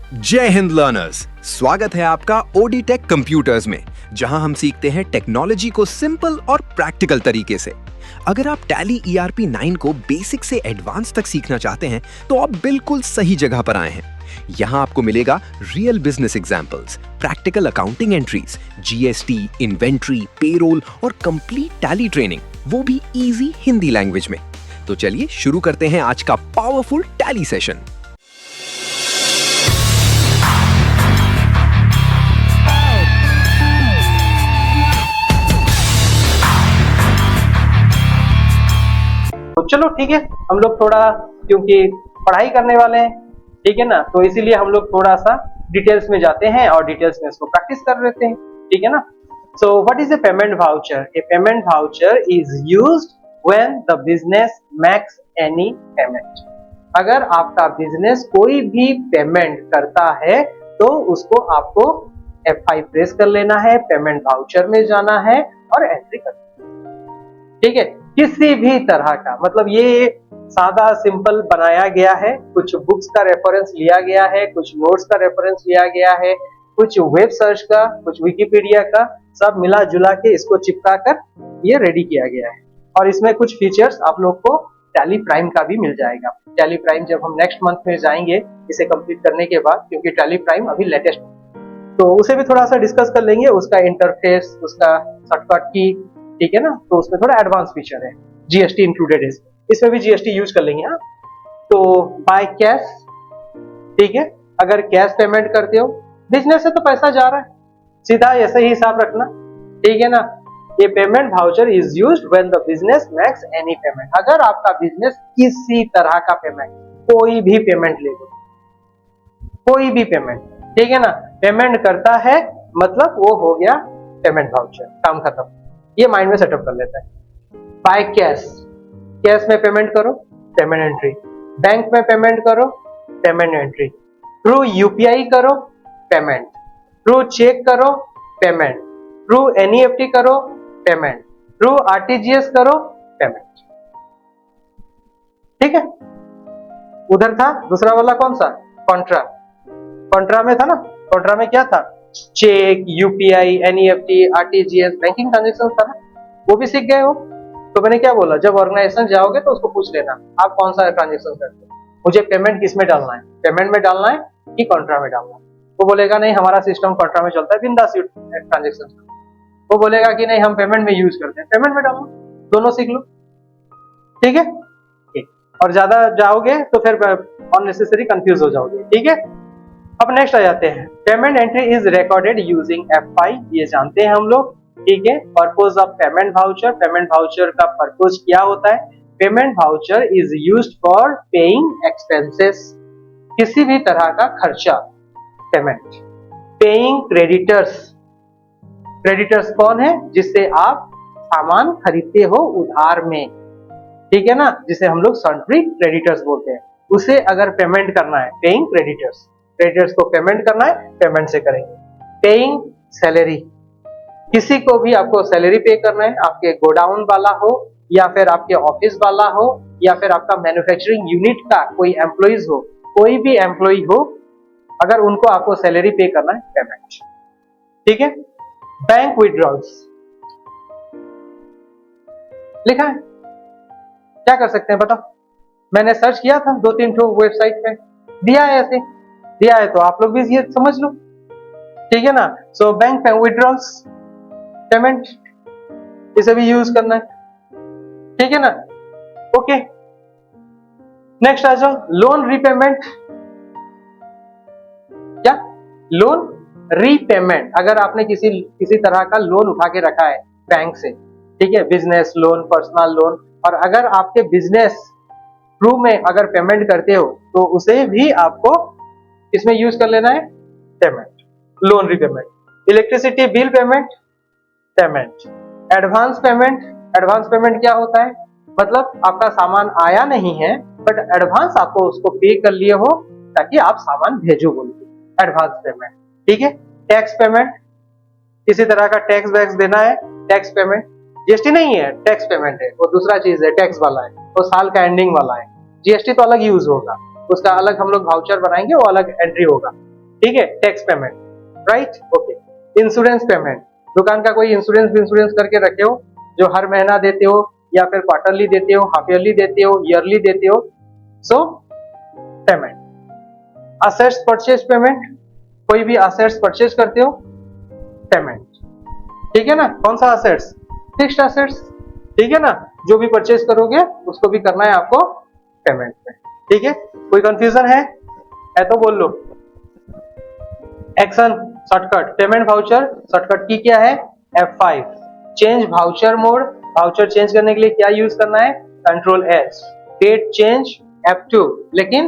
जय हिंद लर्नर्स, स्वागत है आपका ओडी टेक कंप्यूटर्स में, जहां हम सीखते हैं टेक्नोलॉजी को सिंपल और प्रैक्टिकल तरीके से। अगर आप टैली ERP 9 को बेसिक से एडवांस तक सीखना चाहते हैं तो आप बिल्कुल सही जगह पर आए हैं। यहाँ आपको मिलेगा real business examples, practical accounting entries, GST, inventory, payroll और कंप्लीट टैली ट्रेनिंग, वो भी इजी हिंदी लैंग्वेज में। तो चलिए शुरू करते हैं आज का पावरफुल टैली सेशन। तो चलो ठीक है, हम लोग थोड़ा क्योंकि पढ़ाई करने वाले हैं, ठीक है ना, तो इसीलिए हम लोग थोड़ा सा डिटेल्स में जाते हैं और डिटेल्स में इसको प्रैक्टिस कर लेते हैं, ठीक है ना। So what is a payment voucher? A payment voucher is used when the business makes any payment. अगर आपका बिजनेस कोई भी पेमेंट करता है तो उसको आपको F5 प्रेस कर लेना है, पेमेंट वाउचर में जाना है और एंट्री करना है, ठीक है। किसी भी तरह का, मतलब ये सादा सिंपल बनाया गया है, कुछ बुक्स का रेफरेंस लिया गया है, कुछ नोट्स का रेफरेंस लिया गया है, कुछ वेब सर्च का, कुछ विकिपीडिया का, सब मिला जुला के इसको चिपका कर ये रेडी किया गया है। और इसमें कुछ फीचर्स आप लोग को टैली प्राइम का भी मिल जाएगा। टैली प्राइम जब हम नेक्स्ट मंथ में जाएंगे इसे कंप्लीट करने के बाद, क्योंकि टैली प्राइम अभी लेटेस्ट, तो उसे भी थोड़ा सा डिस्कस कर लेंगे, उसका इंटरफेस, उसका शॉर्टकट की, ठीक है ना। तो उसमें थोड़ा एडवांस फीचर है, GST इंक्लूडेड है, इसमें भी GST यूज कर लेंगे। हाँ, तो बाय कैश, ठीक है, अगर कैश पेमेंट करते हो, बिजनेस से तो पैसा जा रहा है, सीधा ऐसे ही हिसाब रखना, ठीक है ना। ये payment voucher is used when the business makes any payment. अगर आपका बिजनेस किसी तरह का पेमेंट, कोई भी पेमेंट ले लो, कोई भी पेमेंट, ठीक है ना, पेमेंट करता है, मतलब वो हो गया पेमेंट वाउचर, काम खत्म। ये माइंड में सेटअप कर लेता है। बाय कैश, कैश में पेमेंट करो, पेमेंट एंट्री। बैंक में पेमेंट करो, पेमेंट एंट्री। थ्रू UPI करो, पेमेंट। थ्रू चेक करो, पेमेंट। थ्रू NEFT करो, पेमेंट। थ्रू RTGS करो, पेमेंट, ठीक है। उधर था दूसरा वाला, कौन सा? कॉन्ट्रा। कॉन्ट्रा में था ना, कॉन्ट्रा में क्या था? Cheque, UPI, NEFT, RTGS, banking transaction था ना, वो भी सीख गए हो। तो मैंने क्या बोला, जब ऑर्गेनाइजेशन जाओगे तो उसको पूछ लेना आप कौन सा ट्रांजेक्शन करते हो, मुझे पेमेंट किस में डालना है, पेमेंट में डालना है कि कॉन्ट्रा में डालना है। वो बोलेगा नहीं, हमारा सिस्टम कॉन्ट्रा में चलता है, बिंदास ट्रांजेक्शन। वो बोलेगा कि नहीं, हम पेमेंट में यूज करते हैं, पेमेंट में डालो, दोनों सीख लो, ठीक है। और ज्यादा जाओगे तो फिर अननेसेसरी कंफ्यूज हो जाओगे, ठीक है। अब नेक्स्ट आ जाते हैं, payment entry is recorded using F5, ये जानते हैं हम लोग, ठीक है। Purpose of payment voucher, payment voucher का पर्पस क्या होता है? Payment voucher is used for paying expenses, किसी भी तरह का खर्चा, पेमेंट। पेइंग क्रेडिटर्स, क्रेडिटर्स कौन है? जिससे आप सामान खरीदते हो उधार में, ठीक है ना, जिसे हम लोग सॉन्ड्री क्रेडिटर्स बोलते हैं, उसे अगर पेमेंट करना है, पेइंग क्रेडिटर्स, क्रेडिटर्स को पेमेंट करना है, पेमेंट से करेंगे। पेइंग सैलरी, किसी को भी आपको सैलरी पे करना है, आपके गोडाउन वाला हो या फिर आपके ऑफिस वाला हो या फिर आपका मैन्युफैक्चरिंग यूनिट का कोई एम्प्लॉइज हो, कोई भी एम्प्लॉय हो, अगर उनको आपको सैलरी पे करना है, पेमेंट, ठीक है। बैंक विड्रॉल्स लिखा है, क्या कर सकते हैं बताओ? मैंने सर्च किया था 2-3 वेबसाइट पे, दिया है, ऐसे दिया है, तो आप लोग भी ये समझ लो, ठीक है ना। सो बैंक विड्रॉल्स, पेमेंट, इसे भी यूज करना है, ठीक है ना। ओके, नेक्स्ट आ जाओ, लोन रीपेमेंट। क्या? लोन रीपेमेंट, अगर आपने किसी तरह का लोन उठा के रखा है बैंक से, ठीक है, बिजनेस लोन, पर्सनल लोन, और अगर आपके बिजनेस थ्रू में अगर पेमेंट करते हो तो उसे भी आपको इसमें यूज कर लेना है, payment, loan repayment. Electricity bill payment, payment. Advance payment, advance payment क्या होता है? मतलब आपका सामान आया नहीं है बट एडवांस आपको उसको पे कर लिए हो ताकि आप सामान भेजो, बोलते एडवांस पेमेंट, ठीक है। टैक्स पेमेंट, किसी तरह का टैक्स वैक्स देना है, टैक्स पेमेंट। GST नहीं है, टैक्स पेमेंट है, वो दूसरा चीज है, टैक्स वाला है, वो साल का एंडिंग वाला है। GST तो अलग यूज होगा, उसका अलग हम लोग वाउचर बनाएंगे, वो अलग एंट्री होगा, ठीक है, tax payment, right, okay. Insurance payment, दुकान का कोई इंश्योरेंस करके रखे हो जो हर महीना देते हो या फिर क्वार्टरली देते हो, हाफ ईयरली देते हो, ईयरली देते हो, सो पेमेंट। असेट्स परचेज पेमेंट, कोई भी असेट्स परचेज करते हो, पेमेंट, ठीक है ना। कौन सा असेट्स? फिक्स्ड असेट्स, ठीक है ना। जो भी परचेज करोगे उसको भी करना है आपको पेमेंट में, ठीक है। कोई कंफ्यूजन है तो बोल लो। Action shortcut, payment voucher shortcut की क्या है? F5। Change voucher mode, voucher change करने के लिए क्या यूज करना है? Control H. Date change F2, लेकिन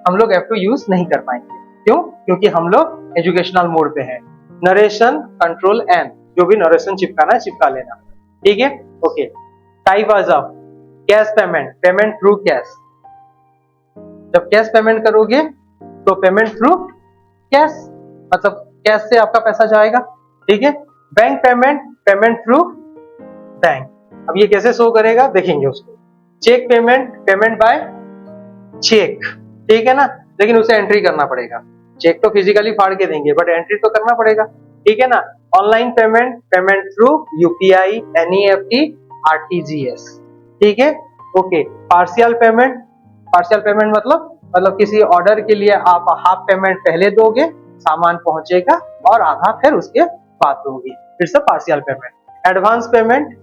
हम लोग F2 यूज नहीं कर पाएंगे, क्यों? क्योंकि हम लोग एजुकेशनल मोड पे हैं। नरेशन कंट्रोल N, जो भी नरेशन चिपकाना है चिपका लेना, ठीक है, ओके। टाइप आज of cash payment, payment through cash. जब कैश पेमेंट करोगे तो पेमेंट थ्रू कैश, मतलब कैश से आपका पैसा जाएगा, ठीक है। Bank payment, payment through bank. अब ये कैसे शो करेगा देखेंगे उसको। Cheque payment, payment by cheque, ठीक है ना, लेकिन उसे एंट्री करना पड़ेगा। चेक तो फिजिकली फाड़ के देंगे बट एंट्री तो करना पड़ेगा, ठीक है ना। Online payment, payment through UPI, NEFT, RTGS, ठीक है, okay. Partial payment, partial payment मतलब किसी ऑर्डर के लिए आप हाफ पेमेंट पहले दोगे, सामान पहुंचेगा, और आधा फिर उसके बाद दोगे, फिर से पार्शियल पेमेंट। एडवांस पेमेंट,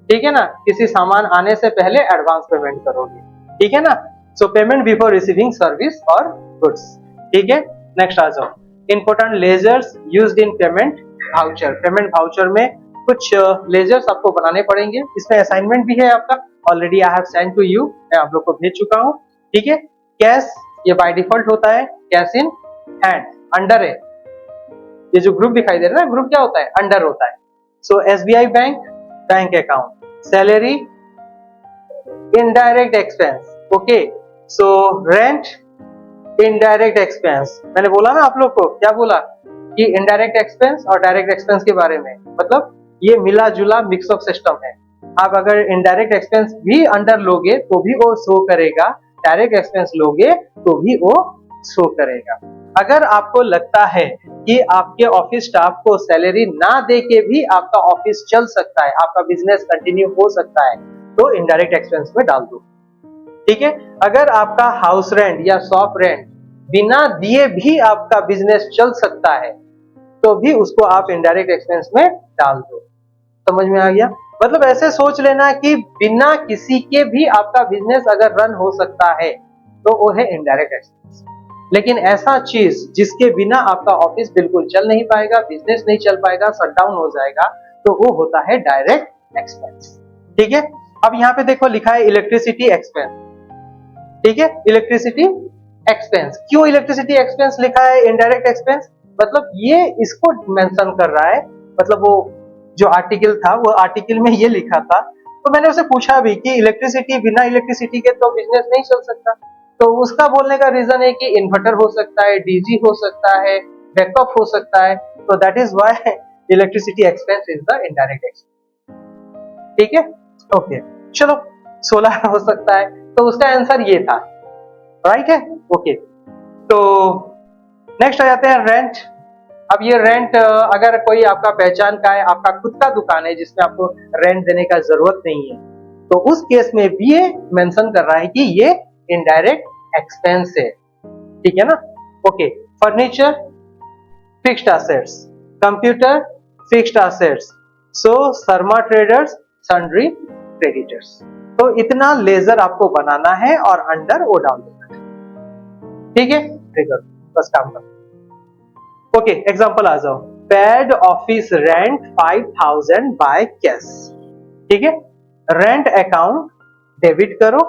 ठीक है ना, किसी सामान आने से पहले एडवांस पेमेंट करोगे, ठीक है ना। So payment before receiving service और गुड्स, ठीक है। नेक्स्ट आ जाओ, important ledgers used in payment voucher. Payment voucher में कुछ लेजर्स आपको बनाने पड़ेंगे, इसमें असाइनमेंट भी है आपका, already I have send to you, मैं आप लोग को भेज चुका हूं, ठीक है। कैश, ये बाय डिफॉल्ट होता है, कैश इन हैंड, अंडर है, ये जो ग्रुप दिखाई दे रहा है ना, ग्रुप क्या होता है? अंडर होता है। So SBI bank, bank account. Salary, indirect expense, okay. So rent, indirect expense. मैंने बोला ना आप लोग को, क्या बोला कि इनडायरेक्ट एक्सपेंस और डायरेक्ट एक्सपेंस के बारे में, मतलब ये मिला जुला मिक्स ऑफ सिस्टम है। आप अगर इनडायरेक्ट एक्सपेंस भी अंडर लोगे तो भी वो शो करेगा, डायरेक्ट एक्सपेंस लोगे तो भी वो शो करेगा। अगर आपको लगता है कि आपके ऑफिस स्टाफ को सैलरी ना दे के भी आपका ऑफिस चल सकता है, आपका बिजनेस कंटिन्यू हो सकता है, तो इनडायरेक्ट एक्सपेंस में डाल दो, ठीक है। अगर आपका हाउस रेंट या शॉप रेंट बिना दिए भी आपका बिजनेस चल सकता है, तो भी उसको आप इनडायरेक्ट एक्सपेंस में डाल दो। समझ में आ गया? मतलब ऐसे सोच लेना कि बिना किसी के भी आपका बिजनेस अगर रन हो सकता है तो वो है इनडायरेक्ट एक्सपेंस। लेकिन ऐसा चीज जिसके बिना आपका ऑफिस बिल्कुल चल नहीं पाएगा, बिजनेस नहीं चल पाएगा, शट डाउन हो जाएगा, तो वो होता है डायरेक्ट एक्सपेंस, ठीक है। अब यहाँ पे देखो लिखा है इलेक्ट्रिसिटी एक्सपेंस, ठीक है, इलेक्ट्रिसिटी एक्सपेंस। क्यों इलेक्ट्रिसिटी एक्सपेंस लिखा है इनडायरेक्ट एक्सपेंस? मतलब ये इसको मेंशन कर रहा है, मतलब वो जो आर्टिकल था वो आर्टिकल में ये लिखा था, तो मैंने उसे पूछा भी कि इलेक्ट्रिसिटी, बिना इलेक्ट्रिसिटी के तो बिजनेस नहीं चल सकता, तो उसका बोलने का रीजन है कि इन्वर्टर हो सकता है, डीजी हो सकता है, बैकअप हो सकता है, तो that is why electricity expense is the indirect expense, ठीक है, ओके। चलो 16 हो सकता है, तो उसका आंसर ये था, राइट है, ओके। तो नेक्स्ट आ जाते हैं रेंट। अब ये रेंट अगर कोई आपका पहचान का है, आपका खुद का दुकान है जिसमें आपको रेंट देने का जरूरत नहीं है, तो उस केस में भी ये मेंशन कर रहा है कि ये इनडायरेक्ट एक्सपेंस है, ठीक है ना, okay. Furniture, fixed assets. Computer, fixed assets. So Sharma traders, sundry creditors. तो इतना लेजर आपको बनाना है और अंडर वो डाल देना है, ठीक है, ट्रिगर, बस काम करो। ओके, एग्जांपल आ जाओ। Paid office rent 5000 by cash, ठीक है। रेंट अकाउंट डेबिट करो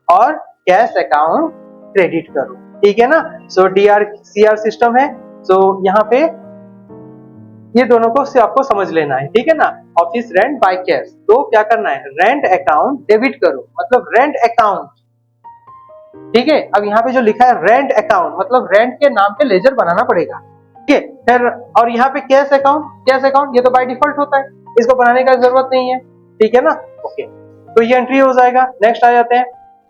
और कैश अकाउंट क्रेडिट करो, ठीक है ना। सो DRCR सिस्टम है, सो यहाँ पे ये दोनों को से आपको समझ लेना है, ठीक है ना। ऑफिस रेंट बाय कैश, तो क्या करना है, रेंट अकाउंट डेबिट करो, मतलब रेंट अकाउंट, ठीक है। अब यहाँ पे जो लिखा है रेंट अकाउंट, मतलब रेंट के नाम पे लेजर बनाना पड़ेगा, ठीक है। फिर और यहाँ पे कैश अकाउंट, कैश अकाउंट ये तो बाय डिफॉल्ट होता है, इसको बनाने का जरूरत नहीं है, ठीक है ना, ओके। तो ये एंट्री हो जाएगा। नेक्स्ट आ जाते हैं,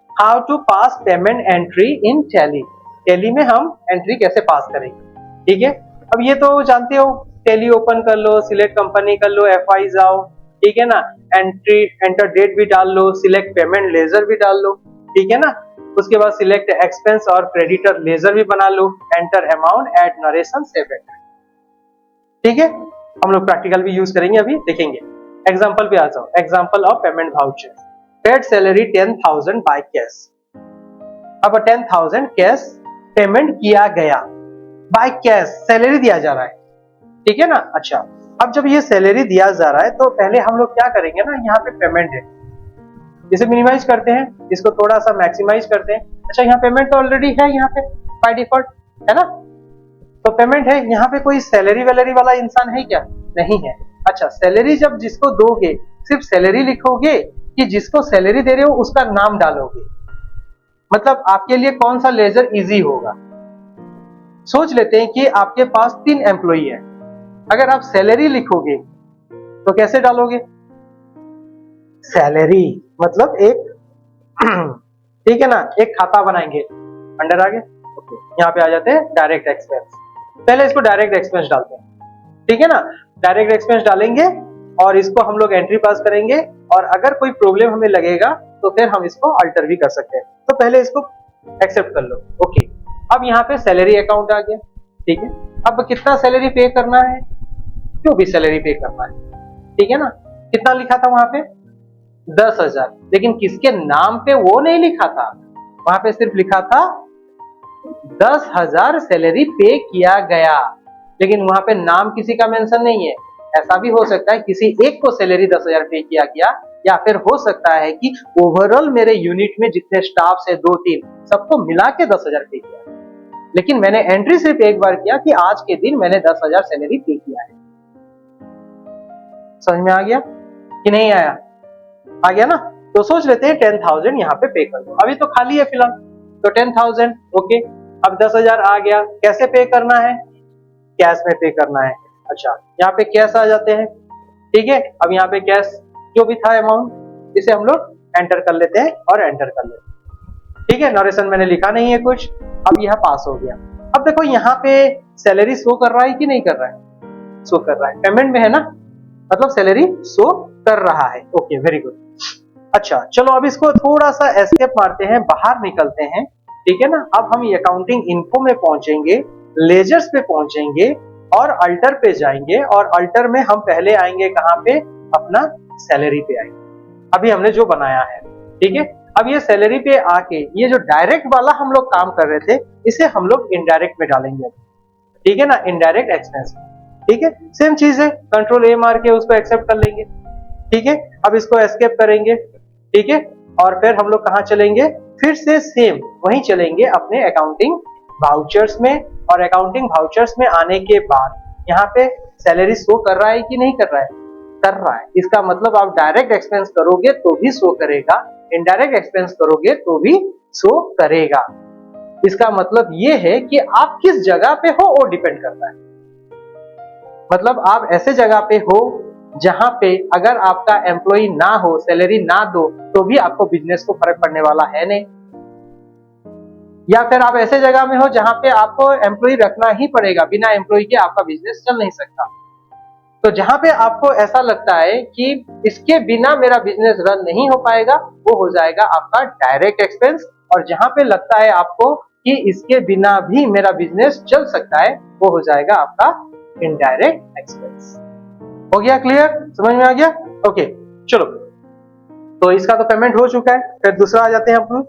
how to pass payment entry in Tally. Tally में हम एंट्री कैसे पास करेंगे, ठीक है। अब ये तो जानते हो, टैली ओपन कर लो, सिलेक्ट कंपनी कर लो, FI जाओ, ठीक है ना, एंट्री एंटर डेट भी डाल लो, सिलेक्ट पेमेंट लेजर भी डाल लो, ठीक है ना। उसके बाद सिलेक्ट एक्सपेंस और क्रेडिटर लेजर भी बना लो, enter amount, add narration, save entry, ठीक है। हम लोग प्रैक्टिकल भी यूज करेंगे, अभी देखेंगे। एग्जांपल पे आ जाओ, example of payment voucher. Paid salary 10,000 by cash. अब 10,000 कैश पेमेंट किया गया, बाय कैश सैलरी दिया जा रहा है, ठीक है ना। अच्छा, अब जब ये सैलरी दिया जा रहा है तो पहले हम लोग क्या करेंगे ना, यहाँ पे पेमेंट है, इसे मिनिमाइज करते हैं, इसको थोड़ा सा मैक्सिमाइज करते हैं। अच्छा, यहाँ पेमेंट तो ऑलरेडी है यहाँ पे बाय डिफॉल्ट, है ना, तो पेमेंट है। यहाँ पे कोई सैलरी वैलरी वाला इंसान है क्या? नहीं है। अच्छा, सैलरी जब जिसको दोगे सिर्फ सैलरी लिखोगे कि जिसको सैलरी दे रहे हो उसका नाम डालोगे? मतलब आपके लिए कौन सा लेजर इजी होगा? सोच लेते हैं कि आपके पास 3 एम्प्लॉई है, अगर आप सैलरी लिखोगे तो कैसे डालोगे? सैलरी मतलब एक ठीक है ना, एक खाता बनाएंगे, अंडर आगे, ओके, यहाँ पे आ जाते हैं डायरेक्ट एक्सपेंस। पहले इसको डायरेक्ट एक्सपेंस डालते हैं, ठीक है ना। डायरेक्ट एक्सपेंस डालेंगे और इसको हम लोग एंट्री पास करेंगे, और अगर कोई प्रॉब्लम हमें लगेगा तो फिर हम इसको अल्टर भी कर सकते हैं। तो पहले इसको एक्सेप्ट कर लो, ओके। अब यहाँ पे सैलरी अकाउंट आ गया, ठीक है। अब कितना सैलरी पे करना है, जो भी सैलरी पे करना है, ठीक है ना। कितना लिखा था वहां पे? 10,000, लेकिन किसके नाम पे वो नहीं लिखा था, वहां पे सिर्फ लिखा था 10,000 सैलरी पे किया गया, लेकिन वहां पे नाम किसी का मेंशन नहीं है। ऐसा भी हो सकता है किसी एक को सैलरी 10,000 पे किया गया, या फिर हो सकता है कि ओवरऑल मेरे यूनिट में जितने स्टाफ है 2-3 सबको मिला के 10,000 पे किया, लेकिन मैंने एंट्री सिर्फ एक बार किया कि आज के दिन मैंने 10,000 सैलरी पे किया है। समझ में आ गया कि नहीं आया? आ गया ना। तो सोच लेते हैं 10,000 यहाँ पे पे कर दो, अभी तो खाली है फिलहाल, तो 10,000, ओके। अब 10,000 आ गया, कैसे पे करना है? कैश में पे करना है। अच्छा, यहाँ पे कैश आ जाते हैं, ठीक है। अब यहाँ पे कैश जो भी था अमाउंट, इसे हम लोग एंटर कर लेते हैं और एंटर कर लेते हैं, ठीक है। नरेशन मैंने लिखा नहीं है कुछ, अब यह पास हो गया। अब देखो यहाँ पे सैलरी शो कर रहा है कि नहीं कर रहा है? शो कर रहा है, पेमेंट में है ना, मतलब सैलरी शो कर रहा है, ओके, वेरी गुड। अच्छा, चलो अब इसको थोड़ा सा एस्केप मारते हैं, बाहर निकलते हैं, ठीक है ना। अब हम अकाउंटिंग इन्फो में पहुंचेंगे, लेजर्स पे पहुंचेंगे और अल्टर पे जाएंगे, और अल्टर में हम पहले आएंगे कहां पे? अपना सैलरी पे आएंगे, अभी हमने जो बनाया है, ठीक है। अब ये सैलरी पे आके ये जो डायरेक्ट वाला हम लोग काम कर रहे थे, इसे हम लोग इनडायरेक्ट में डालेंगे, ठीक है ना, इनडायरेक्ट एक्सपेंस, ठीक है। सेम चीज है, कंट्रोल ए मार के उसको एक्सेप्ट कर लेंगे, ठीक है। अब इसको एस्केप करेंगे, ठीक है, और फिर हम लोग कहां चलेंगे? फिर से सेम वहीं चलेंगे अपने अकाउंटिंग वाउचर्स में, और अकाउंटिंग वाउचर्स में आने के बाद यहाँ पे सैलरी शो कर रहा है कि नहीं कर रहा है? कर रहा है। इसका मतलब आप डायरेक्ट एक्सपेंस करोगे तो भी शो करेगा, इनडायरेक्ट एक्सपेंस करोगे तो भी शो करेगा। इसका मतलब ये है कि आप किस जगह पे हो वो डिपेंड करता है। मतलब आप ऐसे जगह पे हो जहां पे अगर आपका एम्प्लॉय ना हो, सैलरी ना दो, तो भी आपको बिजनेस को फर्क पड़ने वाला है नहीं। या फिर आप ऐसे जगह में हो जहां पे आपको एम्प्लॉय रखना ही पड़ेगा, बिना एम्प्लॉय के आपका बिजनेस चल नहीं सकता। तो जहां पे आपको ऐसा लगता है कि इसके बिना मेरा बिजनेस रन नहीं हो पाएगा, वो हो जाएगा आपका डायरेक्ट एक्सपेंस। और जहां पे लगता है आपको कि इसके बिना भी मेरा बिजनेस चल सकता है, वो हो जाएगा आपका इनडायरेक्ट एक्सपेंस। हो गया क्लियर? समझ में आ गया? ओके, चलो, तो इसका तो पेमेंट हो चुका है, फिर दूसरा आ जाते हैं अपन,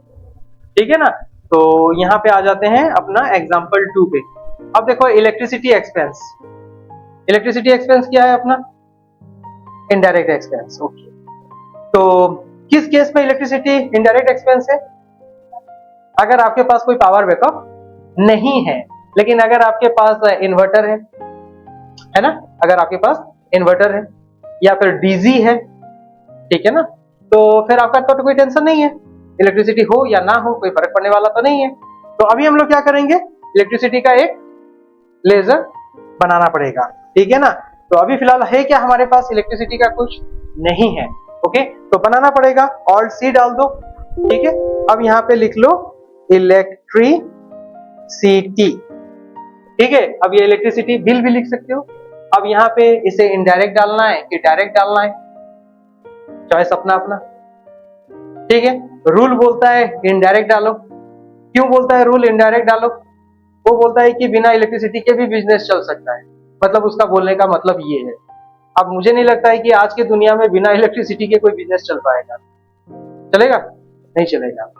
ठीक है ना। तो यहाँ पे आ जाते हैं अपना एग्जांपल 2 पे। अब देखो इलेक्ट्रिसिटी एक्सपेंस, इलेक्ट्रिसिटी एक्सपेंस क्या है अपना? Indirect expense, okay. तो किस केस में इलेक्ट्रिसिटी इनडायरेक्ट एक्सपेंस है? अगर आपके पास कोई पावर बैकअप नहीं है, लेकिन अगर आपके पास इन्वर्टर है ना, अगर आपके पास इन्वर्टर है या फिर डीजी है, ठीक है ना, तो फिर आपका तो कोई टेंशन नहीं है, इलेक्ट्रिसिटी हो या ना हो कोई फर्क पड़ने वाला तो नहीं है। तो अभी हम लोग क्या करेंगे? इलेक्ट्रिसिटी का एक लेजर बनाना पड़ेगा, ठीक है ना। तो अभी फिलहाल है क्या हमारे पास? इलेक्ट्रिसिटी का कुछ नहीं है, ओके, तो बनाना पड़ेगा। ऑल्ट सी डाल दो, ठीक है। अब यहाँ पे लिख लो इलेक्ट्रिसिटी, ठीक है। अब ये इलेक्ट्रिसिटी बिल भी लिख सकते हो। अब यहाँ पे इसे इनडायरेक्ट डालना है कि डायरेक्ट डालना है, चॉइस अपना अपना। ठीक है, रूल बोलता है इनडायरेक्ट डालो। क्यों बोलता है रूल इनडायरेक्ट डालो? वो बोलता है कि बिना इलेक्ट्रिसिटी के भी बिजनेस चल सकता है, मतलब उसका बोलने का मतलब ये है। अब मुझे नहीं लगता है कि आज की दुनिया में बिना इलेक्ट्रिसिटी के कोई बिजनेस चल पाएगा। चलेगा? नहीं चलेगा।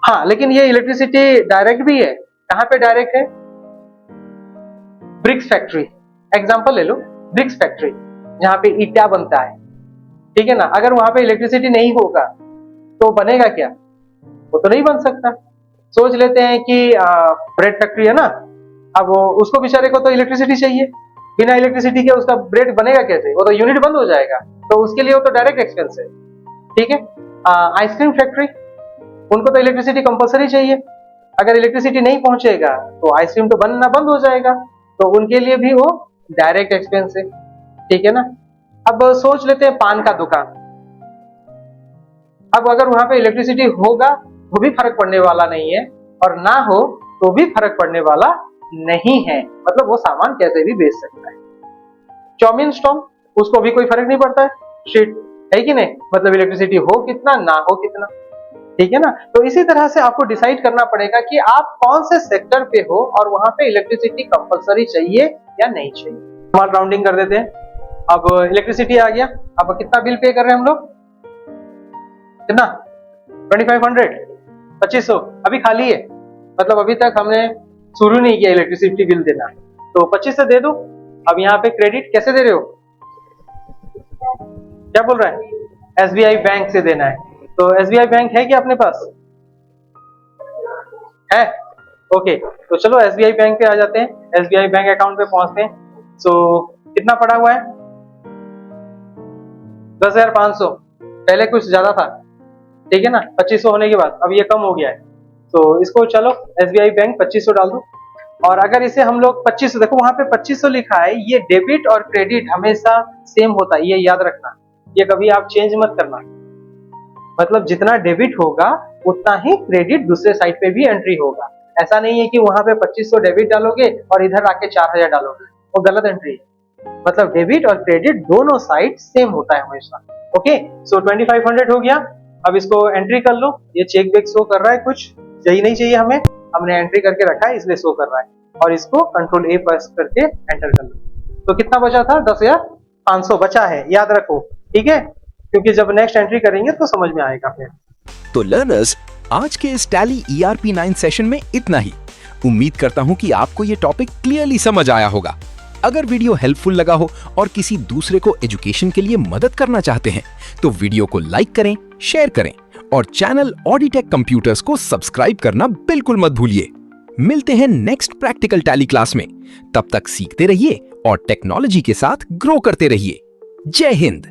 हाँ, लेकिन ये इलेक्ट्रिसिटी डायरेक्ट भी है। कहाँ पे डायरेक्ट है? ब्रिक्स फैक्ट्री, एग्जांपल ले लो, ब्रिक्स फैक्ट्री जहाँ पे ईटा बनता है, ठीक है ना। अगर वहां पे इलेक्ट्रिसिटी नहीं होगा तो बनेगा क्या? वो तो नहीं बन सकता। सोच लेते हैं कि ब्रेड फैक्ट्री है ना, अब उसको बेचारे को तो इलेक्ट्रिसिटी चाहिए, बिना इलेक्ट्रिसिटी के उसका ब्रेड बनेगा कैसे? वो तो यूनिट बंद हो जाएगा, तो उसके लिए वो तो डायरेक्ट एक्सपेंस है। ठीक है, आइसक्रीम फैक्ट्री, उनको तो इलेक्ट्रिसिटी कंपलसरी चाहिए। अगर इलेक्ट्रिसिटी नहीं पहुंचेगा तो आइसक्रीम तो बनना बंद हो जाएगा, तो उनके लिए भी वो डायरेक्ट एक्सपेंस है। ठीक है ना। अब सोच लेते हैं पान का दुकान। अब अगर वहां पे इलेक्ट्रिसिटी होगा तो भी फर्क पड़ने वाला नहीं है, और ना हो तो भी फर्क पड़ने वाला नहीं है, मतलब वो सामान कैसे भी बेच सकता है। चाउमीन स्टॉल, उसको भी कोई फर्क नहीं पड़ता है, शीट है कि नहीं, मतलब इलेक्ट्रिसिटी हो कितना ना हो कितना। ठीक है ना। तो इसी तरह से आपको डिसाइड करना पड़ेगा कि आप कौन से सेक्टर पे हो और वहां पे इलेक्ट्रिसिटी कंपलसरी चाहिए या नहीं चाहिए। स्मॉल राउंडिंग कर देते हैं। अब इलेक्ट्रिसिटी आ गया, अब कितना बिल पे कर रहे हैं हम लोग? कितना? 2500, 2500 अभी खाली है, मतलब अभी तक हमने शुरू नहीं किया इलेक्ट्रिसिटी बिल देना, तो 2500 दे दो। अब यहाँ पे क्रेडिट कैसे दे रहे हो? क्या बोल रहा है? एसबीआई बैंक से देना है। तो एसबीआई बैंक है क्या अपने पास? है? ओके, तो चलो एसबीआई बैंक पे आ जाते हैं, एसबीआई बैंक अकाउंट पे पहुंचते हैं। सो कितना पड़ा हुआ है? 10,500, पहले कुछ ज्यादा था, ठीक है ना। 2500 होने के बाद अब ये कम हो गया है, तो इसको चलो एसबीआई बैंक 2500 डाल दो। और अगर इसे हम लोग 2500, देखो वहां पे 2500 लिखा है, ये डेबिट और क्रेडिट हमेशा सेम होता है, ये याद रखना, ये कभी आप चेंज मत करना। मतलब जितना डेबिट होगा उतना ही क्रेडिट दूसरे साइड पे भी एंट्री होगा। ऐसा नहीं है कि वहां पे 2500 डेबिट डालोगे और इधर आके 4000 डालोगे, वो गलत एंट्री है। मतलब डेबिट और क्रेडिट दोनों साइड सेम होता है हमेशा। ओके, सो 2500 हो गया। अब इसको एंट्री कर लो। ये चेक बैक शो कर रहा है, कुछ चाहिए नहीं चाहिए हमें, हमने एंट्री करके रखा है इसलिए शो कर रहा है। और इसको कंट्रोल ए प्रेस करके एंटर कर लो। तो कितना बचा था? 10,500 बचा है, याद रखो, ठीक है, क्योंकि जब नेक्स्ट एंट्री करेंगे तो समझ में आएगा फिर। तो लर्नर्स, आज के इस टैली ERP 9 सेशन में इतना ही। उम्मीद करता हूं कि आपको ये टॉपिक क्लियरली समझ आया होगा। अगर वीडियो हेल्पफुल लगा हो और किसी दूसरे को एजुकेशन के लिए मदद करना चाहते हैं तो वीडियो को लाइक करें, शेयर करें और चैनल ऑडिटेक कंप्यूटर्स को सब्सक्राइब करना बिल्कुल मत भूलिए। मिलते हैं नेक्स्ट प्रैक्टिकल टैली क्लास में। तब तक सीखते रहिए और टेक्नोलॉजी के साथ ग्रो करते रहिए। जय हिंद।